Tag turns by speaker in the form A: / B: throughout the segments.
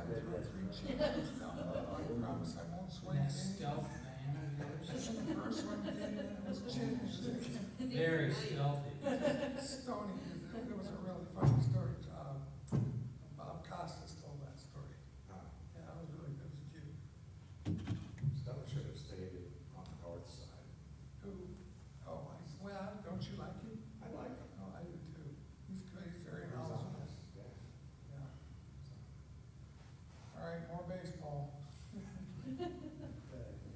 A: I was with 3 chickens. No, I promise I won't swing
B: That
A: it in.
B: stealth man of yours.
A: And the first one came in, it was chickens.
B: Very stealthy.
A: Stony, it was a really funny story. Bob Costas told that story. Yeah, it was really good, it was cute.
C: Stella should have stayed on the north side.
A: Who? Oh, well, don't you like him?
C: I like him.
A: Oh, I do too. He's good, he's very
C: He's
A: knowledgeable.
C: honest, yeah.
A: Yeah. All right, more baseball.
D: Okay,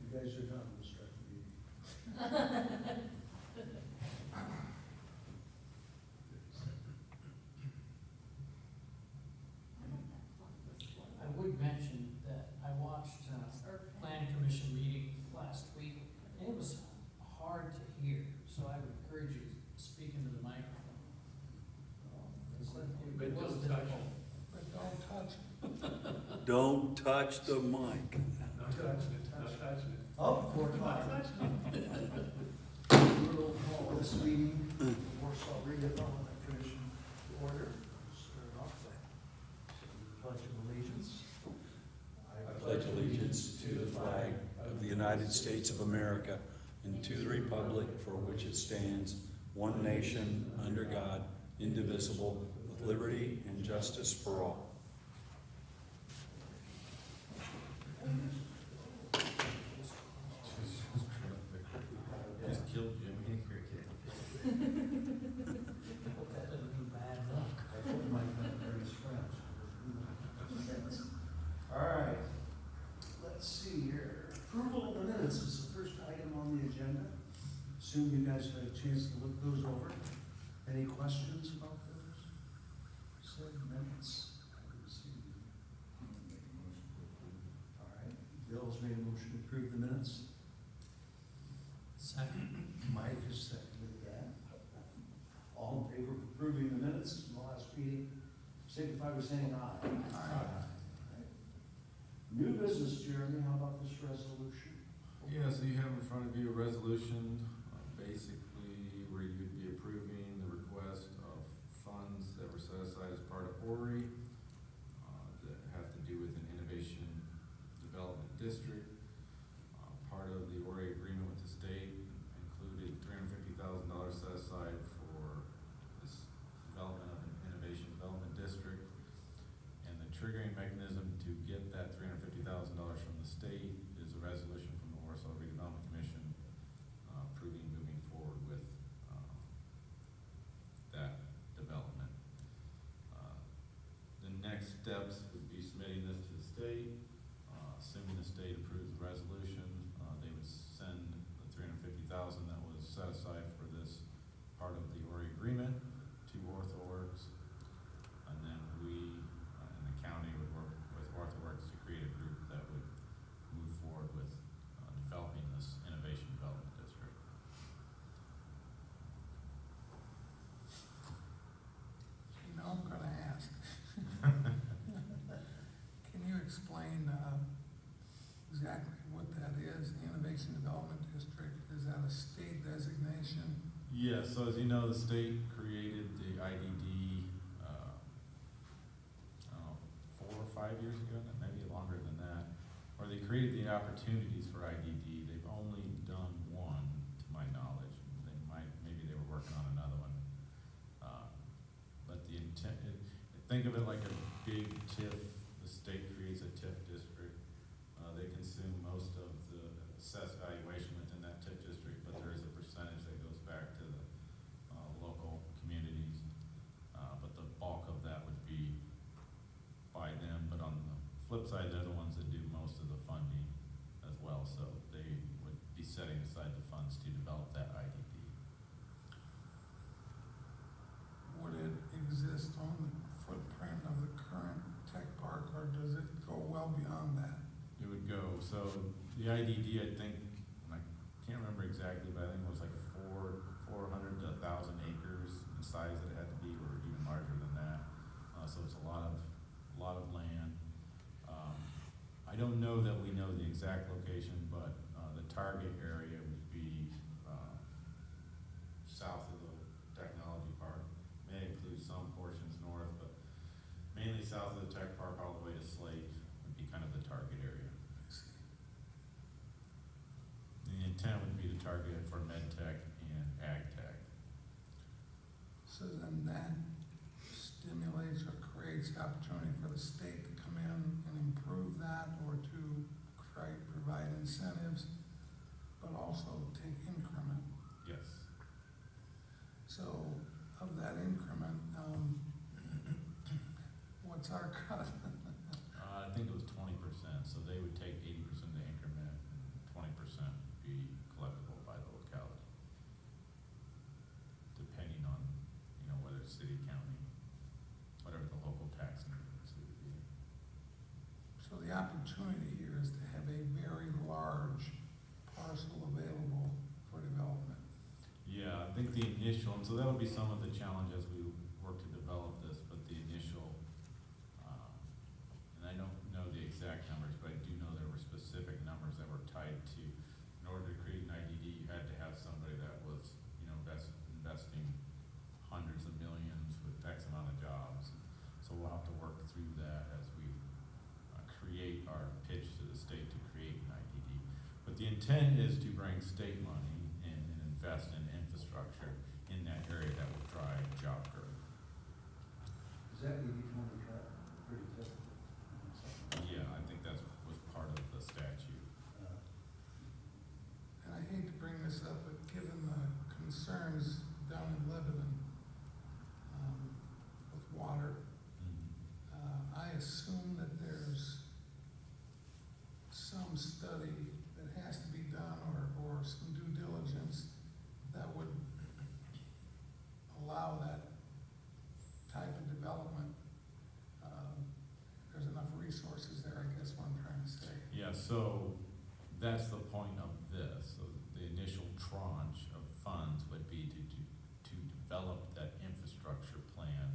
D: you guys are done, we'll start the meeting.
B: I would mention that I watched Plan Commission meeting last week, and it was hard to hear, so I would encourage you to speak into the microphone. It was difficult.
A: But don't touch it.
E: Don't touch the mic.
D: Not touching it, not touching it. Oh, 4 o'clock. We'll call this meeting, the Warsaw Redevelopment Commission to order. Start off with pledge of allegiance.
E: I pledge allegiance to the flag of the United States of America and to the republic for which it stands, one nation, under God, indivisible, with liberty and justice for all.
F: Just killed Jimmy Cricket.
B: Hope that doesn't mean bad luck.
D: I told him I'd met his friends. All right, let's see here. Approval of the minutes is the first item on the agenda. Assume you guys had a chance to look those over. Any questions about those? Said minutes. I didn't see any. All right, Bill's made a motion to approve the minutes.
B: Second.
D: Mike has seconded that. All in favor of approving the minutes from the last meeting, signify by saying aye.
A: Aye.
D: New business, Jeremy, how about this resolution?
F: Yeah, so you have in front of you a resolution, basically where you'd be approving the request of funds that were set aside as part of ORI, that have to do with an innovation development district. Part of the ORI agreement with the state included $350,000 set aside for this development of an innovation development district. And the triggering mechanism to get that $350,000 from the state is a resolution from the Warsaw Redevelopment Commission approving moving forward with that development. The next steps would be submitting this to the state. Assuming the state approves the resolution, they would send the $350,000 that was set aside for this part of the ORI agreement to OrthoWorks. And then we, in the county, would work with OrthoWorks to create a group that would move forward with developing this innovation development district.
A: You know, I'm gonna ask. Can you explain exactly what that is, the Innovation Development District? Is that a state designation?
F: Yeah, so as you know, the state created the IDD, I don't know, 4 or 5 years ago, maybe longer than that, where they created the opportunities for IDD. They've only done one, to my knowledge. Maybe they were working on another one. But the intent, think of it like a big TIF. The state creates a TIF district. They consume most of the assessed valuation within that TIF district, but there is a percentage that goes back to the local communities. But the bulk of that would be by them. But on the flip side, they're the ones that do most of the funding as well. So they would be setting aside the funds to develop that IDD.
A: Would it exist on the footprint of the current tech park, or does it go well beyond that?
F: It would go, so the IDD, I think, and I can't remember exactly, but I think it was like 400 to 1,000 acres in size that it had to be, or even larger than that. So it's a lot of land. I don't know that we know the exact location, but the target area would be south of the technology park. May include some portions north, but mainly south of the tech park all the way to Slate.
A: that stimulates or creates the opportunity for the state to come in and improve that, or to provide incentives, but also take increment.
F: Yes.
A: So of that increment, what's our cut?
F: I think it was 20%, so they would take 80% of the increment, and 20% be collectible by the locality. Depending on, whether it's city, county, whatever the local tax increments would be.
A: So the opportunity here is to have a very large parcel available for development.
F: Yeah, I think the initial, and so that would be some of the challenge as we work to develop this, but the initial, and I don't know the exact numbers, but I do know there were specific numbers that were tied to, in order to create an IDD, you had to have somebody that was, investing hundreds of millions with X amount of jobs. So we'll have to work through that as we create our pitch to the state to create an IDD. But the intent is to bring state money and invest in infrastructure in that area that will drive job growth.
D: Is that 80/20 cut pretty typical?
F: Yeah, I think that was part of the statute.
A: And I hate to bring this up, but given the concerns down in Lebanon, with water, I assume that there's some study that has to be done, or some due diligence that would allow that type of development. There's enough resources there, I guess what I'm trying to say.
F: Yeah, so that's the point of this. So the initial tranche of funds would be to develop that infrastructure plan,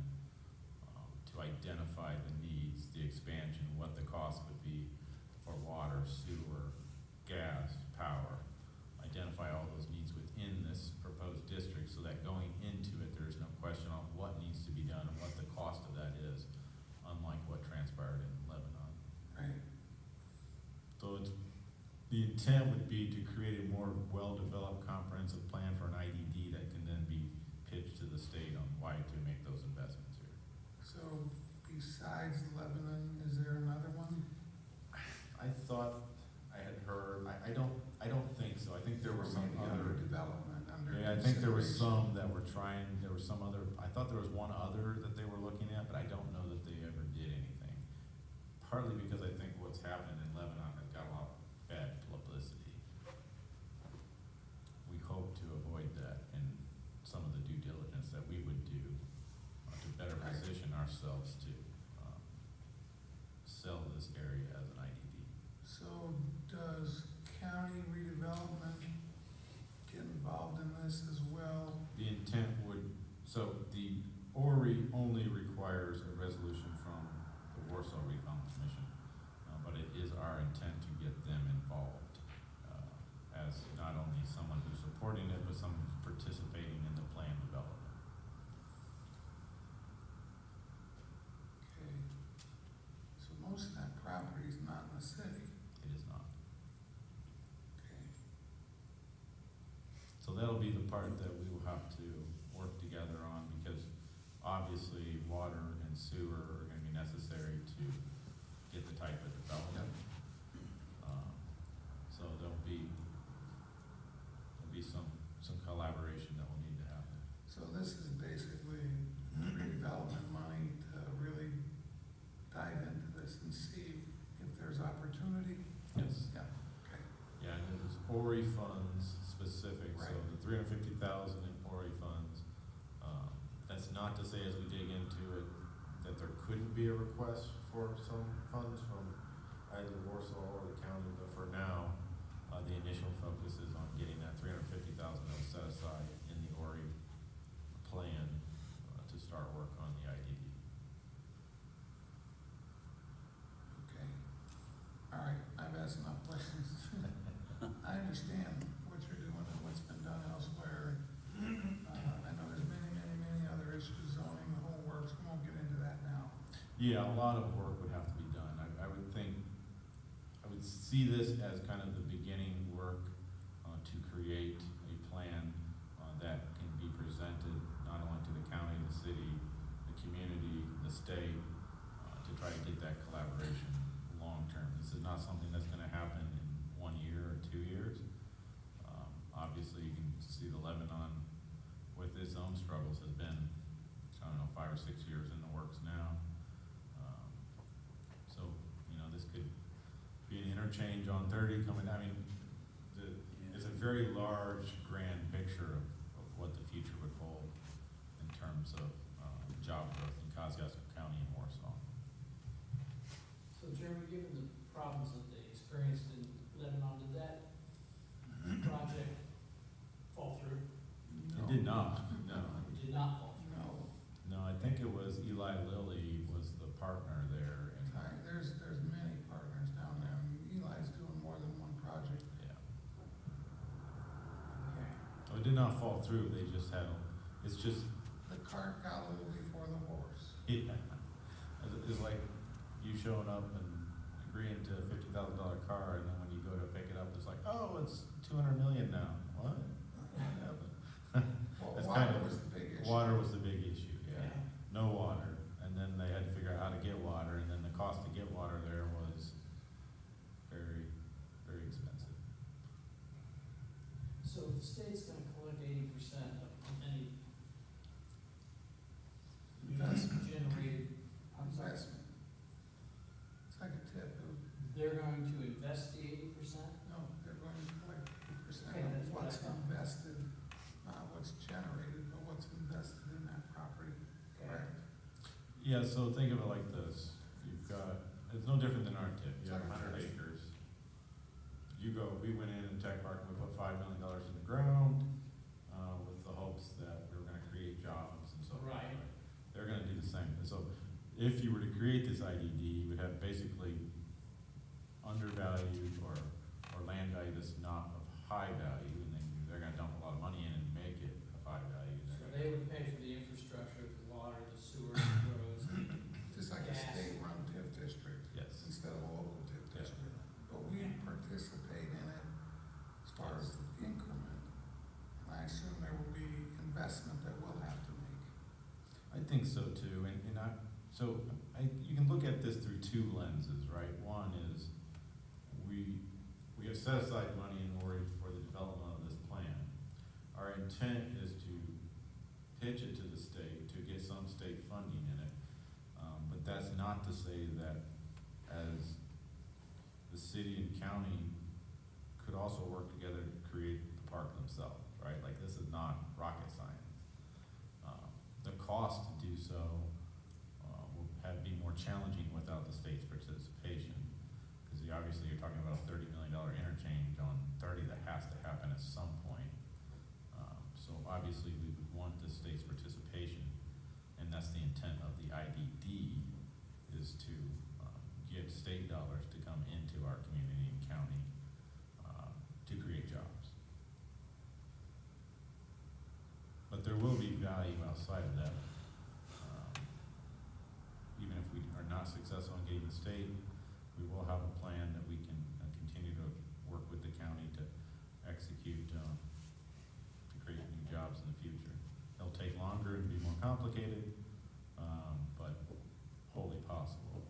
F: to identify the needs, the expansion, what the cost would be for water, sewer, gas, power, identify all those needs within this proposed district, so that going into it, there's no question on what needs to be done and what the cost of that is, unlike what transpired in Lebanon.
A: Right.
F: So the intent would be to create a more well-developed comprehensive plan for an IDD that can then be pitched to the state on why to make those investments here.
A: So besides Lebanon, is there another one?
F: I thought I had heard, I don't think so. I think there were some
A: Maybe under
F: other,
A: development, under.
F: yeah, I think there was
A: consideration.
F: some that were trying, there was some other, I thought there was one other that they were looking at, but I don't know that they ever did anything. Partly because I think what's happened in Lebanon has got a lot of bad publicity. We hope to avoid that in some of the due diligence that we would do to better
A: Right.
F: position ourselves to sell this area as an IDD.
A: So does county redevelopment get involved in this as well?
F: The intent would, so the ORI only requires a resolution from the Warsaw Redevelopment Commission, but it is our intent to get them involved as not only someone who's supporting it, but someone who's participating in the plan development.
A: Okay. So most of that property is not in the city.
F: It is not.
A: Okay.
F: So that'll be the part that we will have to work together on, because obviously water and sewer are gonna be necessary to get the type of development. So there'll be some collaboration that will need to happen.
A: So this is basically redevelopment money to really dive into this and see if there's opportunity?
F: Yes.
A: Yeah, okay.
F: Yeah, and it is ORI funds specific, so
A: Right.
F: the 350,000 in ORI funds. That's not to say as we dig into it, that there couldn't be a request for some funds from either Warsaw or the county, but for now, the initial focus is on getting that 350,000 that was set aside in the ORI plan to start work on the IDD.
A: Okay. All right, I've asked enough questions. I understand what you're doing and what's been done elsewhere. I know there's many other issues, zoning, the whole works, we won't get into that now.
F: Yeah, a lot of work would have to be done. I would think, I would see this as kind of the beginning work to create a plan that can be presented not only to the county, the the city, the community, the state, to try to get that collaboration long-term. This is not something that's gonna happen in 1 year or 2 years. Obviously, you can see the Lebanon with its own struggles has been, I don't know, 5 or 6 years in the works now. So, you know, this could be an interchange on 30 coming, I mean, it's a very large, grand picture of what the future would hold in terms of job growth in Kosciuszko County and Warsaw.
B: So Jeremy, given the problems that they experienced in Lebanon, did that project fall through?
F: It did not, no.
B: It did not fall through?
A: No,
F: No, I think it was Eli Lilly was the partner there. And,
A: there's many partners down there, and Eli's doing more than one project.
F: yeah.
B: Okay.
F: Oh, it did not fall through, they just had, it's just,
A: The cart got a little before the horse.
F: yeah. It's like you showing up and agreeing to a $50,000 car, and then when you go to pick it up, it's like, oh, it's 200 million now. What? Yeah, but
A: Well,
F: That's
A: water
F: kind of-
A: was the big issue.
F: water was the big issue, yeah.
B: Yeah.
F: No water, and then they had to figure out how to get water, and then the cost to get water there was very, very expensive.
B: So if the state's gonna collect 80% of any
A: Investment.
B: generated, I'm sorry,
A: Investment. It's like a tip,
B: they're going to invest the 80%?
A: no, they're going to collect 50%
B: Okay, that's
A: of
B: what
A: what's
B: I thought.
A: invested, not what's generated, but what's invested in that property, correct?
F: Yeah, so think of it like this, you've got, it's no different than our tip, you have 100 acres. You go, we went in Tech Park and we put $5 million in the ground, with the hopes that we were gonna create jobs and so forth.
B: Right.
F: They're gonna do the same, so if you were to create this IDD, you would have basically undervalued or land value that's not of high value, and then they're gonna dump a lot of money in and make it of high value. and
B: So
F: they're
B: they would pay for the infrastructure, the water, the sewer, the roads.
A: Just like a
B: Gas.
A: state-run TIF district
F: Yes,
A: instead of a local TIF
F: Yeah.
A: district. But we participate in it as far as the increment. And I assume there will be investment that we'll have to make.
F: I think so too, you can look at this through two lenses, right? One is, we have set aside money in order for the development of this plan. Our intent is to pitch it to the state, to get some state funding in it. But that's not to say that as the city and county could also work together to create the park themselves, right? Like, this is not rocket science. The cost to do so will be more challenging without the state's participation, because obviously you're talking about a $30 million interchange on 30 that has to happen at some point. So obviously we would want the state's participation, and that's the intent of the IDD, is to get state dollars to come into our community and county to create jobs. But there will be value outside of that. Even if we are not successful in getting the state, we will have a plan that we can continue to work with the county to execute, to create new jobs in the future. It'll take longer and be more complicated, but wholly possible.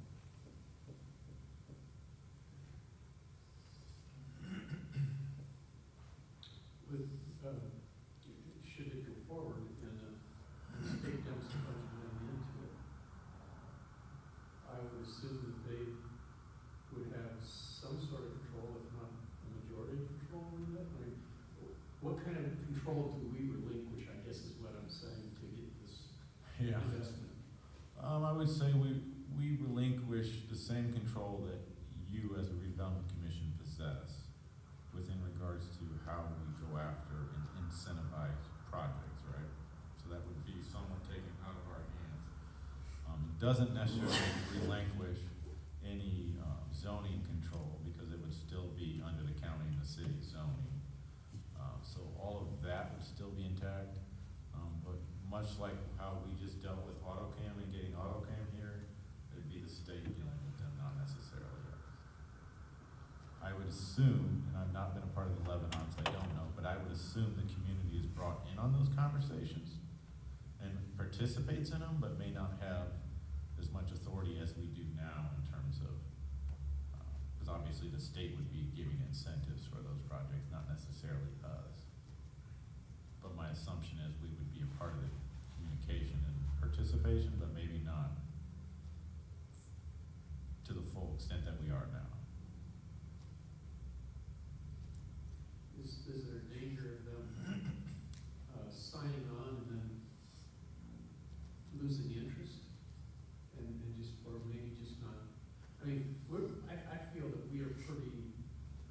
G: Should it go forward and the state dumps a bunch of money into it, I would assume that they would have some sort of control, if not a majority control over that. I mean, what kind of control do we relinquish, I guess is what I'm saying, to get this investment?
F: I would say we relinquish the same control that you as a redevelopment commission possess within regards to how we go after and incentivize projects, right? So that would be somewhat taken out of our hands. It doesn't necessarily relinquish any zoning control, because it would still be under the county and the city zoning. So all of that would still be intact, but much like how we just dealt with AutoCam and getting AutoCam here, it'd be the state dealing with them, not necessarily us. I would assume, and I've not been a part of the Lebanon, so I don't know, but I would assume the community is brought in on those conversations, and participates in them, but may not have as much authority as we do now in terms of, because obviously the state would be giving incentives for those projects, not necessarily us. But my assumption is we would be a part of the communication and participation, but maybe not to the full extent that we are now.
G: Is there a danger of them, signing on and then losing interest? And just, or maybe just not, I mean, I feel that we are pretty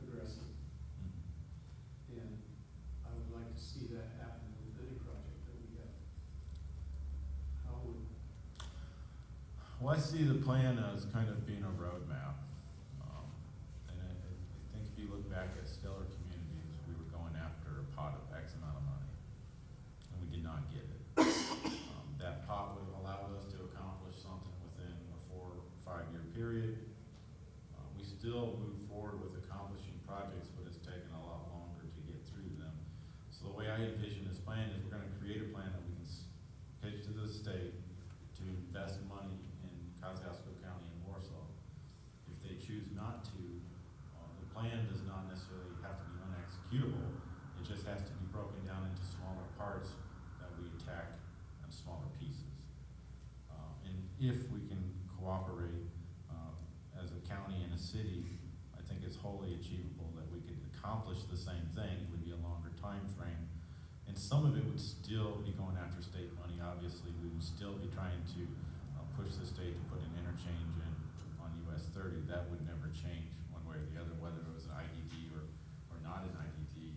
G: aggressive. And I would like to see that happen with any project that we have. How would,
F: Well, I see the plan as kind of being a roadmap. And I think if you look back at stellar communities, we were going after a pot of X amount of money, and we did not get it. That pot would have allowed us to accomplish something within a 4 or 5 year period. We still move forward with accomplishing projects, but it's taken a lot longer to get through them. So the way I envision this plan is we're gonna create a plan that we can pitch to the state to invest money in Kosciuszko County and Warsaw. If they choose not to, the plan does not necessarily have to be unexecutable. It just has to be broken down into smaller parts that we attack in smaller pieces. And if we can cooperate as a county and a city, I think it's wholly achievable that we could accomplish the same thing. It would be a longer time frame. And some of it would still be going after state money. Obviously, we would still be trying to push the state to put an interchange in on US 30. That would never change one way or the other, whether it was an IDD or not an IDD.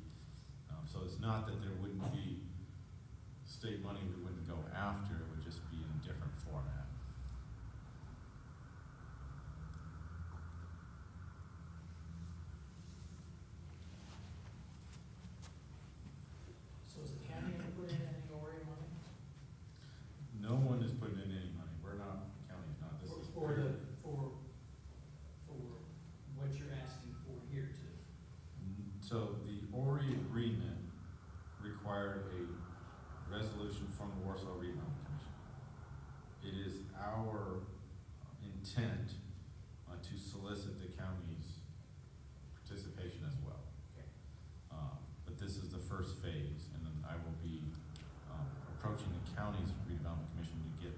F: So it's not that there wouldn't be state money we wouldn't go after, it would just be in a different format.
B: So is the county gonna put in any ORA money?
F: No one is putting in any money. We're not, the county's not, this is.
B: For what you're asking for here too?
F: So the ORI agreement required a resolution from the Warsaw Redevelopment Commission. It is our intent to solicit the county's participation as well.
B: Okay.
F: But this is the first phase, and then I will be approaching the county's redevelopment commission to get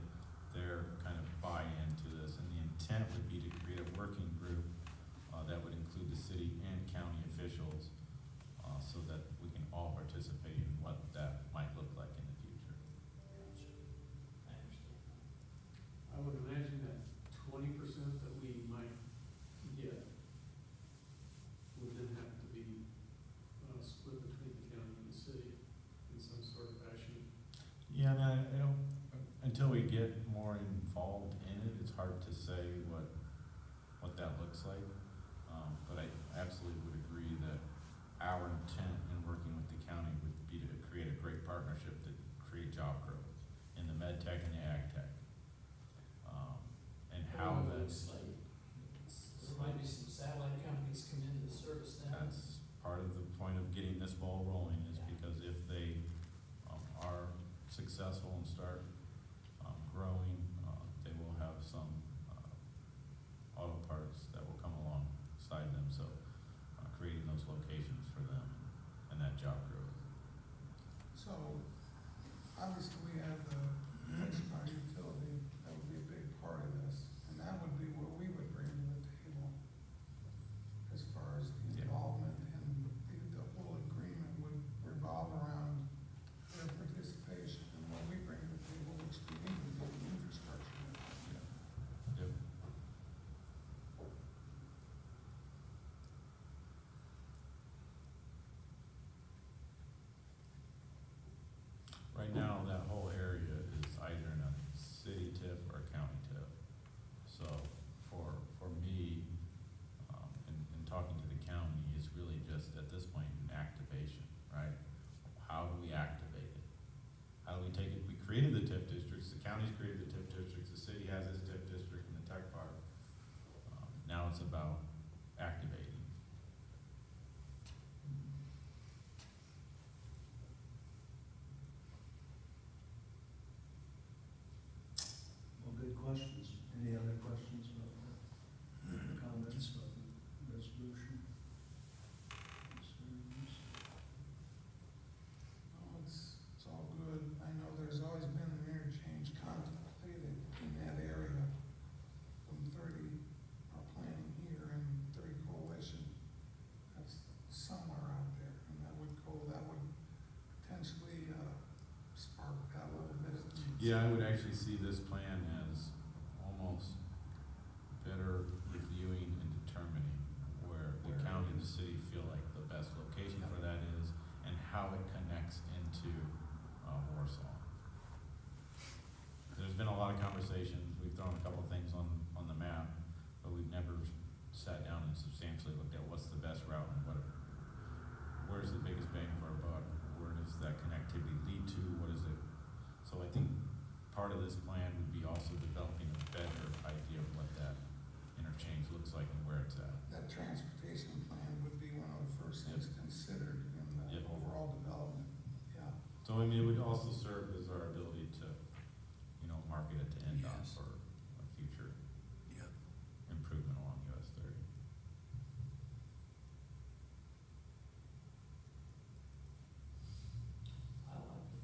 F: their kind of buy-in to this. And the intent would be to create a working group that would include the city and county officials so that we can all participate in what that might look like in the future.
B: Gotcha. I understand.
G: I would imagine that 20% that we might get would then have to be split between the county and the city in some sort of fashion.
F: Yeah, I don't, until we get more involved in it, it's hard to say what that looks like. But I absolutely would agree that our intent in working with the county would be to create a great partnership to create job growth in the med tech and the ag tech. And how
B: It
F: that's,
B: looks like there might be some satellite companies come into the service now.
F: that's part of the point of getting this ball rolling is because if they are successful and start growing, they will have some auto parts that will come alongside them. So creating those locations for them and that job growth.
A: So, obviously, we have the next power utility, that would be a big part of this, and that would be what we would bring to the table as far as the
F: Yeah.
A: involvement, and the whole agreement would revolve around their participation and what we bring to the table, which we need to build the infrastructure.
F: Yep. Right now, that whole area is either in a city TIF or a county TIF. So for me, in talking to the county, is really just at this point an activation, right? How do we activate it? How do we take it? We created the TIF districts, the county's created the TIF districts, the city has its TIF district in the tech park. Now it's about activating. Yeah, I would actually see this plan as almost better reviewing and determining where the
A: Where it
F: county and the
A: is.
F: city feel like the best location for that is and how it connects into Warsaw. There's been a lot of conversations, we've thrown a couple things on the map, but we've never sat down and substantially looked at what's the best route and where's the biggest bang for our buck, where does that connectivity lead to, what is it? So I think part of this plan would be also developing a better idea of what that interchange looks like and where it's at.
A: That transportation plan would be one of the first things considered in the
F: Yep.
A: overall development, yeah.
F: So I mean, it would also serve as our ability to, market it to NDOT
E: Yes.
F: for a future
E: Yep.
F: improvement along US 30.
B: I like it.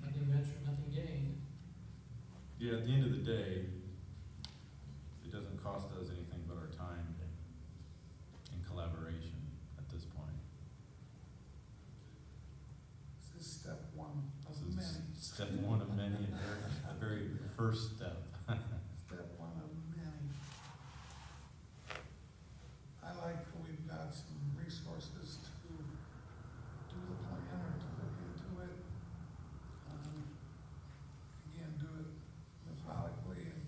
B: Nothing ventured, nothing gained.
F: Yeah, at the end of the day, it doesn't cost us anything but our time and collaboration at this point.
A: This is step one of
F: This is
A: many.
F: step one of many and the very first step.
A: Step one of many. I like that we've got some resources to do the plan or to look into it. Again, do it methodically and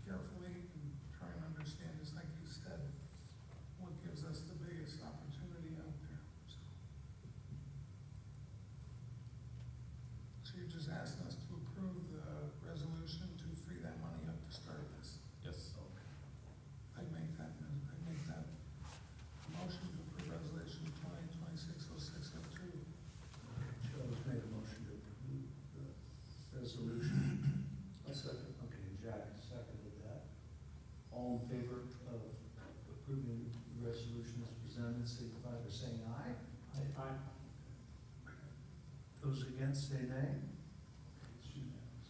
A: carefully and try and understand, just like you said, what gives us the biggest opportunity out there. So you're just asking us to approve the resolution to free that money up to start this?
F: Yes.
A: I'd make that motion to approve resolution 2026-0602.
D: Okay, Joe's made a motion to approve the resolution.
G: A second.
D: Okay, Jack seconded that. All in favor of approving the resolution as presented, signify by saying aye.
G: Aye.
D: Those against, say nay. It's unanimous.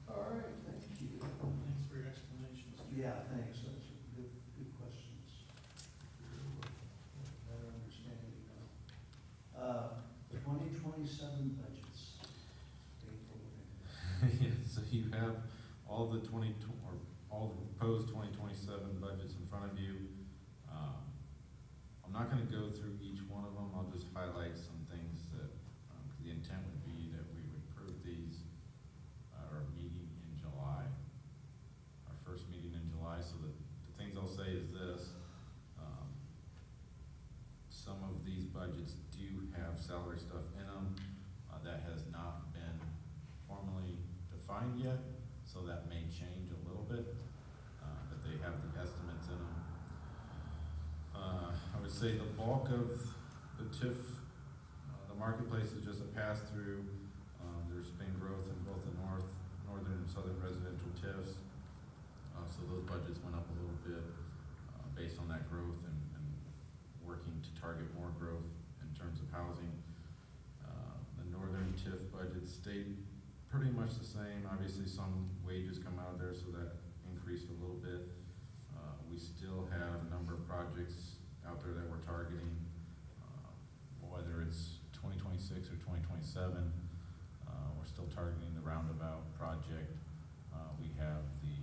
D: All right, thank you.
B: Thanks for your explanations.
D: Yeah, thanks, those are good questions. Better understanding now. 2027 budgets. April,
F: Yeah, so you have all the all the proposed 2027 budgets in front of you. I'm not gonna go through each one of them, I'll just highlight some things that, 'cause the intent would be that we would approve these at our meeting in July, our first meeting in July, so the things I'll say is this. Some of these budgets do have salary stuff in them, that has not been formally defined yet, so that may change a little bit, but they have the estimates in them. I would say the bulk of the TIF, the marketplace is just a pass-through. There's been growth in both the northern and southern residential TIFs. So those budgets went up a little bit, based on that growth and working to target more growth in terms of housing. The northern TIF budget stayed pretty much the same. Obviously, some wages come out of there, so that increased a little bit. We still have a number of projects out there that we're targeting, whether it's 2026 or 2027. We're still targeting the roundabout project. We have the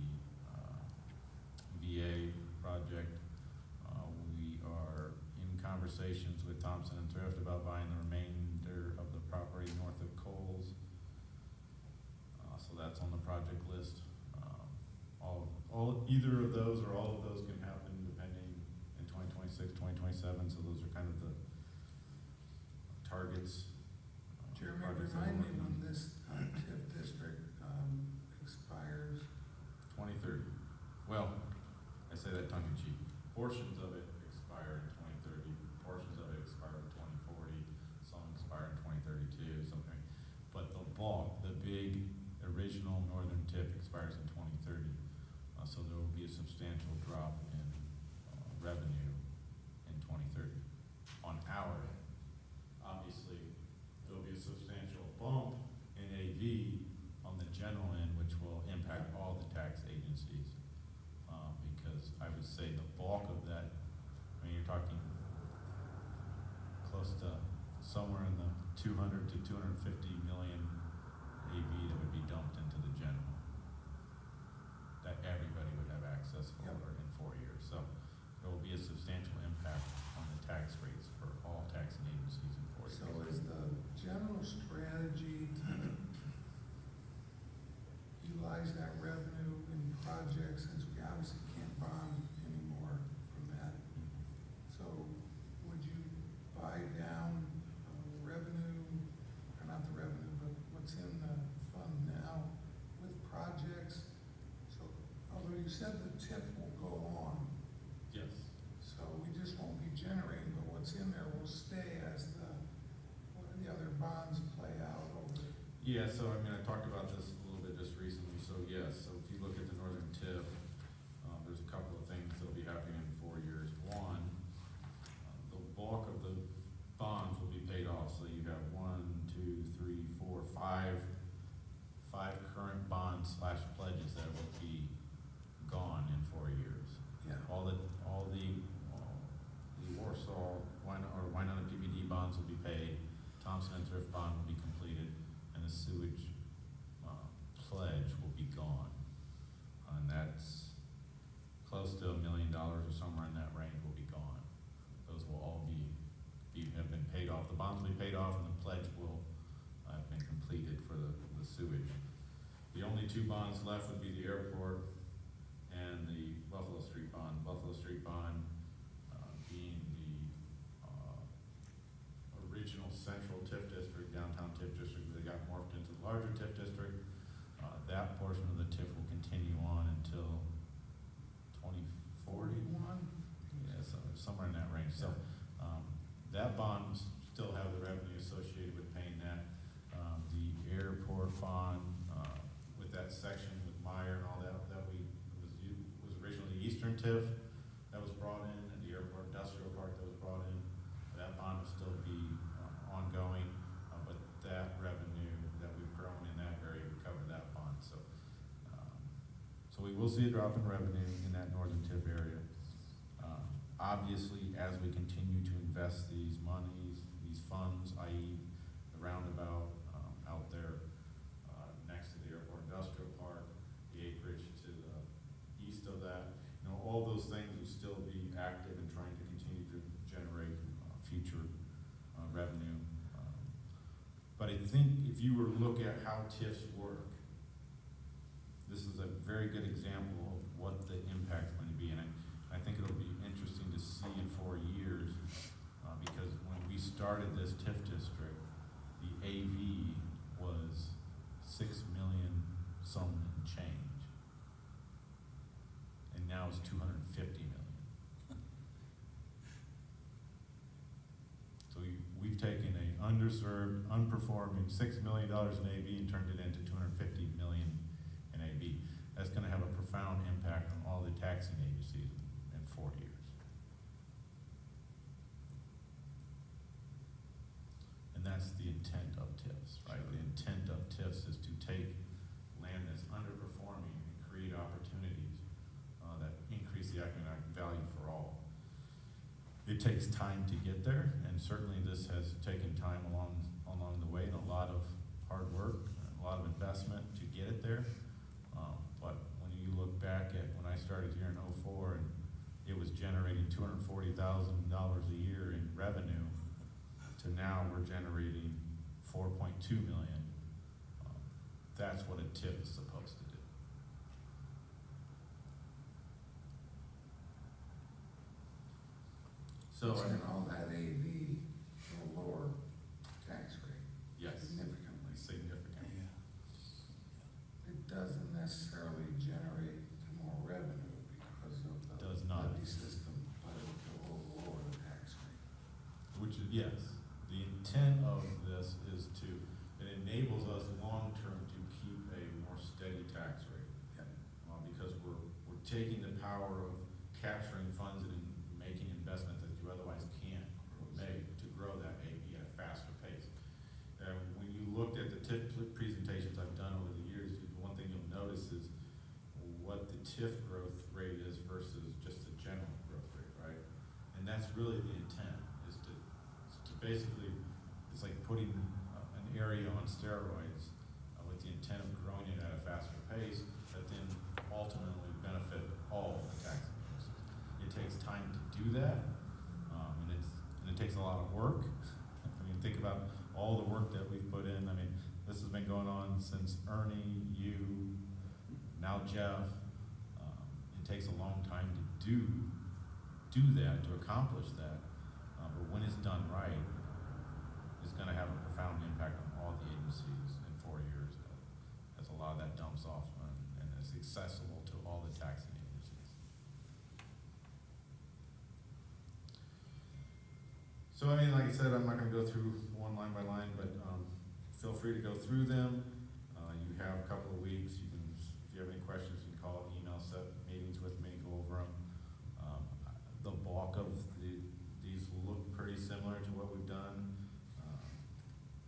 F: VA project. We are in conversations with Thompson and Thrift about buying the remainder of the property north of Coles. So that's on the project list. Either of those or all of those can happen depending in 2026, 2027, so those are kind of the targets.
A: Jeremy,
F: projects that
A: remind
F: we're
A: me
F: working
A: when
F: on.
A: this TIF district expires.
F: 2030. Well, I say that tongue in cheek. Portions of it expire in 2030, portions of it expire in 2040, some expire in 2032, something. But the bulk, the big original northern tip expires in 2030. So there will be a substantial drop in revenue in 2030 on our end. Obviously, there'll be a substantial bump in AV on the general end, which will impact all the tax agencies. Because I would say the bulk of that 200 to 250 million AV that would be dumped into the general. That everybody would have access for
A: Yep.
F: in 4 years. So there will be a substantial impact on the tax rates for all taxing agencies in 4 years.
A: So is the general strategy to utilize that revenue in projects, since we obviously can't bond anymore from that? So would you buy down revenue, or not the revenue, but what's in the fund now with projects? So, although you said the tip will go on,
F: Yes.
A: so we just won't be generating, but what's in there will stay as the other bonds play out over.
F: Yeah, so I mean, I talked about this a little bit just recently, so yes, so if you look at the northern TIF, there's a couple of things that'll be happening in 4 years. One, the bulk of the bonds will be paid off, so you have 5 current bonds / pledges that will be gone in 4 years.
A: Yeah.
F: All the Warsaw, Wynonna PBD bonds will be paid, Thompson and Thrift bond will be completed, and the sewage pledge will be gone. And that's close to $1 million or somewhere in that range will be gone. Those will all have been paid off. The bonds will be paid off and the pledge will have been completed for the sewage. The only 2 bonds left would be the airport and the Buffalo Street bond. Buffalo Street bond being the original central TIF district, downtown TIF district, that got morphed into the larger TIF district. That portion of the TIF will continue on until 2040.
A: 41?
F: Yeah, so somewhere in that range. So that bond still have the revenue associated with paying that. The airport bond with that section with Meyer and all that was originally Eastern TIF that was brought in, and the airport industrial park that was brought in. That bond will still be ongoing, but that revenue that we've grown in that area would cover that bond. So we will see a drop in revenue in that northern TIF area. Obviously, as we continue to invest these monies, these funds, i.e. the roundabout out there next to the airport industrial park, the acreage to the east of that, all those things will still be active and trying to continue to generate future revenue. But I think if you were to look at how TIFs work, this is a very good example of what the impact is going to be. And I think it'll be interesting to see in 4 years, because when we started this TIF district, the AV was 6 million some and change. And now it's 250 million. So we've taken a underserved, unperforming $6 million in AV and turned it into 250 million in AV. That's gonna have a profound impact on all the taxing agencies in 4 years. And that's the intent of TIFs, right? The intent of TIFs is to take land that's underperforming and create opportunities that increase the economic value for all. It takes time to get there, and certainly this has taken time along the way, and a lot of hard work, a lot of investment to get it there. But when you look back at when I started here in '04, and it was generating $240,000 a year in revenue, to now we're generating 4.2 million. That's what a TIF is supposed to do. So,
A: And all that AV will lower tax rate
F: yes,
A: significantly.
F: significant.
A: It doesn't necessarily generate more revenue because of the
F: Does not.
A: levy system, but it will lower the tax rate.
F: Which is, yes, the intent of this is it enables us long-term to keep a more steady tax rate.
A: Yep.
F: Because we're taking the power of capturing funds and making investments that you otherwise can't make to grow that AV at a faster pace. When you looked at the TIF presentations I've done over the years, one thing you'll notice is what the TIF growth rate is versus just the general growth rate, right? And that's really the intent, is to basically, it's like putting berry on steroids with the intent of growing it at a faster pace that then ultimately benefit all the taxing agencies. It takes time to do that, and it takes a lot of work. I mean, think about all the work that we've put in. I mean, this has been going on since Ernie, you, now Jeff. It takes a long time to do that, to accomplish that. But when it's done right, it's gonna have a profound impact on all the agencies in 4 years. As a lot of that dumps off and is accessible to all the taxing agencies. So I mean, like I said, I'm not gonna go through one line by line, but feel free to go through them. You have a couple of weeks. You can, if you have any questions, you can call, email, set meetings with me, go over them. The bulk of these look pretty similar to what we've done.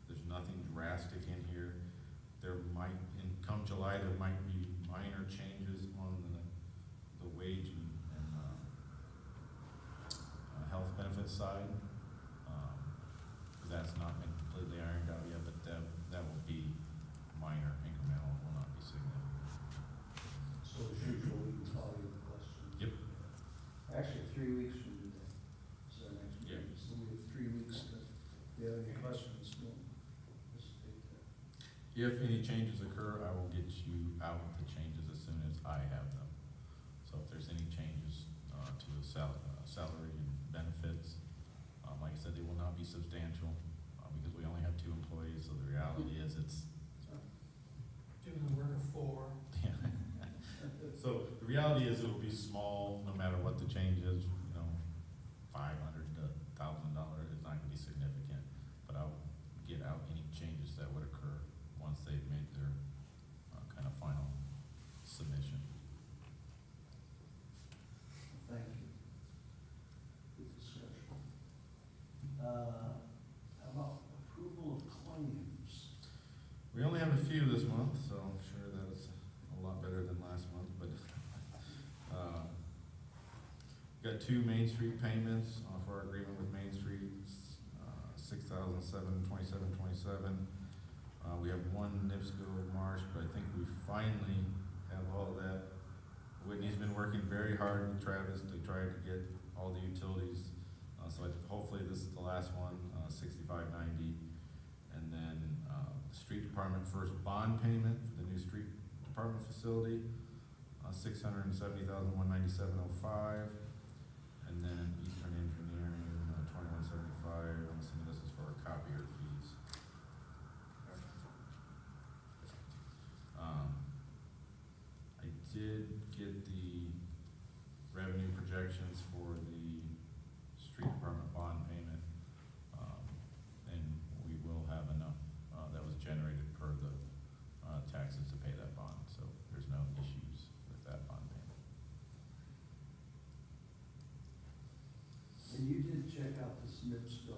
F: There's nothing drastic in here. There might, come July, there might be minor changes on the wage and health benefits side. That's not been completely ironed out yet, but that will be minor, incremental, will not be significant.
D: So as usual, we can call you with questions.
F: Yep.
D: Actually, 3 weeks from today, so next
F: Yeah.
D: week, so we have 3 weeks to, if you have any questions, we'll just take that.
F: If any changes occur, I will get you out the changes as soon as I have them. So if there's any changes to the salary and benefits, like I said, they will not be substantial because we only have 2 employees. So the reality is, it's
B: Doing the work of 4.
F: so the reality is, it will be small no matter what the change is. You know, $500 to $1,000 is not going to be significant, but I'll get out any changes that would occur once they've made their kind of final submission.
D: Thank you. Good discussion. How about approval of claims?
F: We only have a few this month, so I'm sure that's a lot better than last month, but got 2 Main Street payments for our agreement with Main Street, $6,727.27. We have 1 NIPSCO Marsh, but I think we finally have all of that. Whitney's been working very hard with Travis to try to get all the utilities. So hopefully this is the last one, $65.90. And then the street department first bond payment for the new street department facility, $670,197.05. And then Eastern Engineering, $21.75. I'm assuming this is for our copier fees. I did get the revenue projections for the street department bond payment, and we will have enough that was generated per the taxes to pay that bond, so there's no issues with that bond payment.
D: And you did check out this NIPSCO,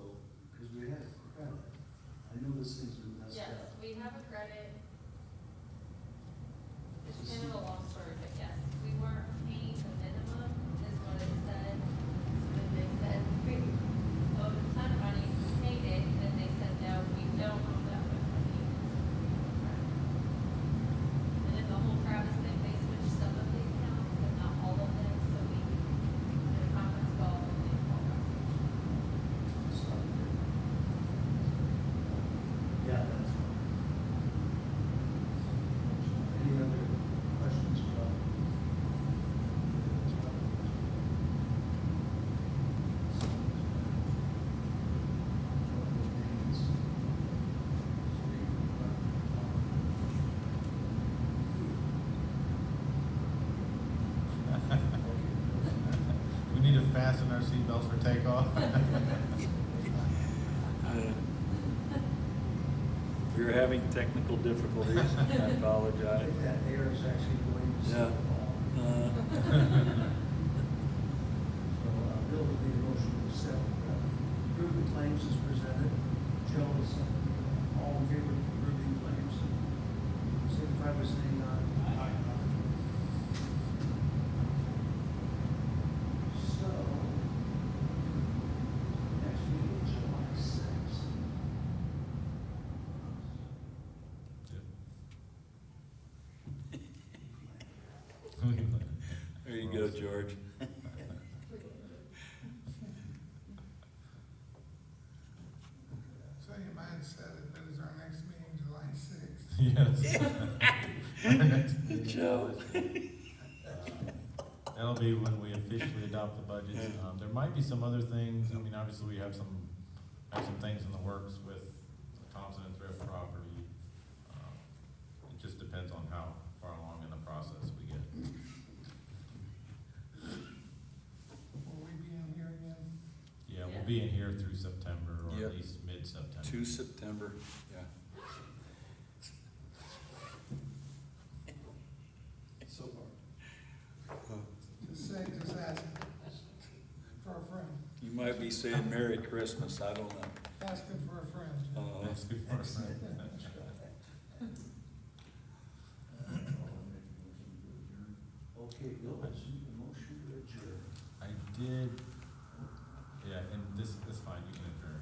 D: because we had a credit. I know this thing's been messed
H: Yes,
D: up.
H: we have a credit. It's kind of a long story, but yes, we weren't paying the minimum, is what it said. So then they said, we owed a ton of money, we paid it, then they said, no, we don't owe that much money. And then the whole Travis thing, they switched some of the accounts, but not all of them, so we did a conference call and they called us.
D: Yeah, that's fine. Any other questions about?
F: We need to fasten our seatbelts for takeoff.
E: If you're having technical difficulties, I
D: I
E: apologize.
D: think that air is actually going to
E: Yeah.
D: stop. So, Bill would need a motion to accept, approve the claims as presented. Joe is, all in favor of approving claims? Signify by saying aye.
B: Aye.
D: So, next meeting, July 6th.
E: There you go, George.
A: So you might have said it, but is our next meeting July sixth?
F: Yes. Our next meeting
E: Joe.
F: That'll be when we officially adopt the budgets. There might be some other things, I mean, obviously, we have some things in the works with Thompson and Thrift property. It just depends on how far along in the process we get.
A: Will we be in here again?
F: Yeah, we'll be in here through September, or
E: Yep.
F: at least mid-September.
E: To September, yeah.
C: So far.
A: Just ask for a friend,
E: You might be saying Merry Christmas, I don't know.
A: asking for a friend.
F: That's good for us.
D: Okay, Bill, let's do the motion to adjourn.
F: I did, yeah, and this is fine, you can adjourn.